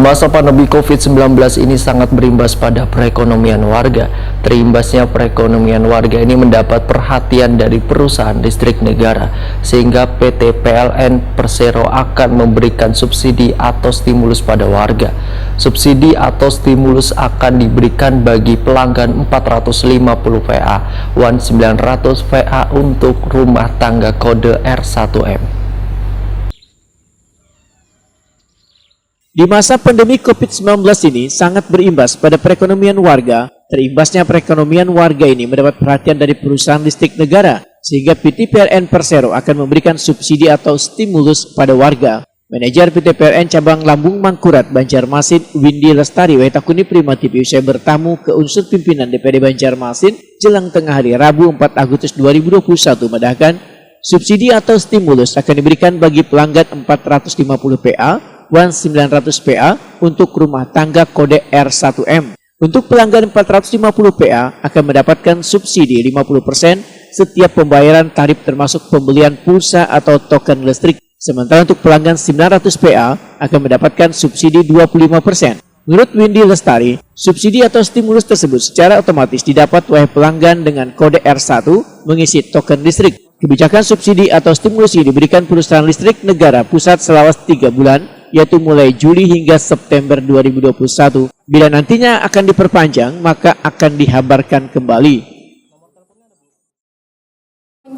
Masa pandemi COVID-19 ini sangat berimbas pada perekonomian warga. Terimbasnya perekonomian warga ini mendapat perhatian dari perusahaan listrik negara, sehingga PT PLN Persero akan memberikan subsidi atau stimulus pada warga. Subsidi atau stimulus akan diberikan bagi pelanggan 450 VA, 900 VA untuk rumah tangga kode R1M. Di masa pandemi COVID-19 ini sangat berimbas pada perekonomian warga. Terimbasnya perekonomian warga ini mendapat perhatian dari perusahaan listrik negara, sehingga PT PLN Persero akan memberikan subsidi atau stimulus pada warga. Manajer PT PLN Cabang Lambung Mangkurat, Banjarmasin, Windy Lestari Waitakuni Prima TV usai bertamu ke unsur pimpinan DPD Banjarmasin jelang tengah hari Rabu 4 Agustus 2021 mendahkan subsidi atau stimulus akan diberikan bagi pelanggan 450 PA, 900 PA untuk rumah tangga kode R1M. Untuk pelanggan 450 PA akan mendapatkan subsidi 50% setiap pembayaran tarif termasuk pembelian pulsa atau token listrik. Sementara untuk pelanggan 900 PA akan mendapatkan subsidi 25%. Menurut Windy Lestari, subsidi atau stimulus tersebut secara otomatis didapat oleh pelanggan dengan kode R1 mengisi token listrik. Kebijakan subsidi atau stimulus ini diberikan perusahaan listrik negara pusat selama 3 bulan, yaitu mulai Juli hingga September 2021. Bila nantinya akan diperpanjang, maka akan dihabarkan kembali.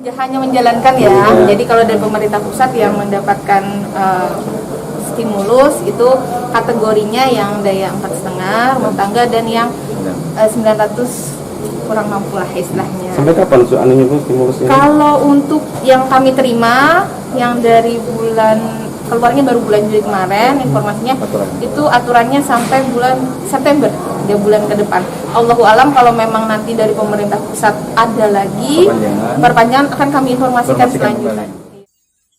Hanya menjalankan ya, jadi kalau dari pemerintah pusat yang mendapatkan stimulus itu kategorinya yang daya 4,5 rumah tangga dan yang 900 kurang mampu lah istilahnya. Sampai kapan soalnya Bu stimulusnya? Kalau untuk yang kami terima yang dari bulan keluarnya baru bulan Juli kemarin informasinya itu aturannya sampai bulan September 3 bulan ke depan. Allahu alam kalau memang nanti dari pemerintah pusat ada lagi perpanjangan akan kami informasikan selanjutnya.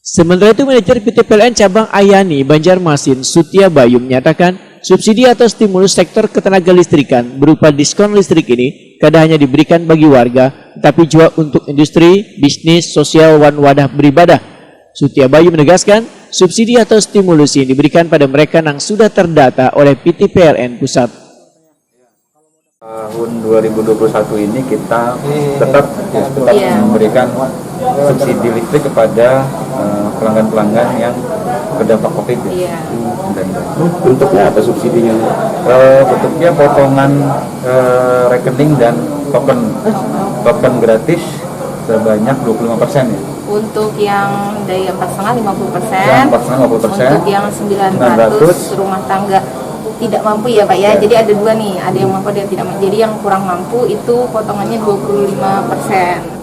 Sementara itu manajer PT PLN Cabang Ayani Banjarmasin Sutia Bayu menyatakan subsidi atau stimulus sektor ketenaga listrikan berupa diskon listrik ini tidak hanya diberikan bagi warga, tetapi juga untuk industri, bisnis, sosial, dan wadah beribadah. Sutia Bayu menegaskan subsidi atau stimulus ini diberikan pada mereka yang sudah terdata oleh PT PLN Pusat. Tahun 2021 ini kita tetap memberikan subsidi listrik kepada pelanggan-pelanggan yang terdampak COVID. Bentuknya apa subsidinya? Bentuknya potongan rekening dan token gratis sebanyak 25% ya. Untuk yang daya 4,5 50%, 50%, untuk yang 900 rumah tangga tidak mampu ya Pak ya. Jadi ada dua nih, ada yang mampu dan tidak mampu. Jadi yang kurang mampu itu potongannya 25%.